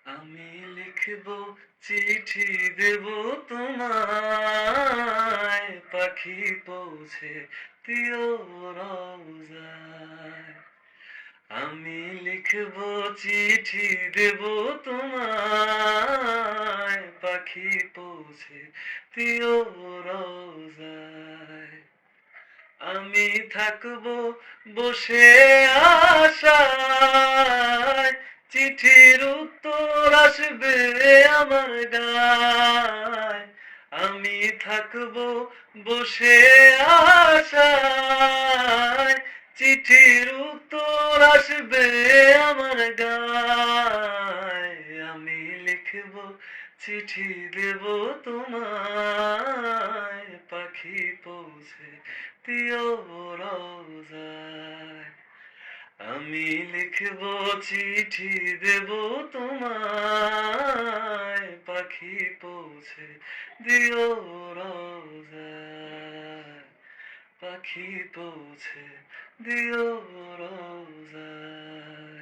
আমি লিখব চিঠি দেব তোমায়, পাখি পৌঁছে দিও রওজায়। আমি লিখব চিঠি দেব তোমায়, পাখি পৌঁছে দিও রওজায়। আমি থাকবো বসে আশায়, চিঠির উত্তর আসবে আমার গায়। আমি থাকবো বসে আশায়, চিঠির উত্তর আসবে আমার গায়। আমি লিখব চিঠি দেব তোমায়, পাখি পৌঁছে দিও রওজায়। আমি লিখব চিঠি দেব তোমায়, পাখি পৌঁছে দিও রওজায়। পাখি পৌঁছে দিও রওজায়।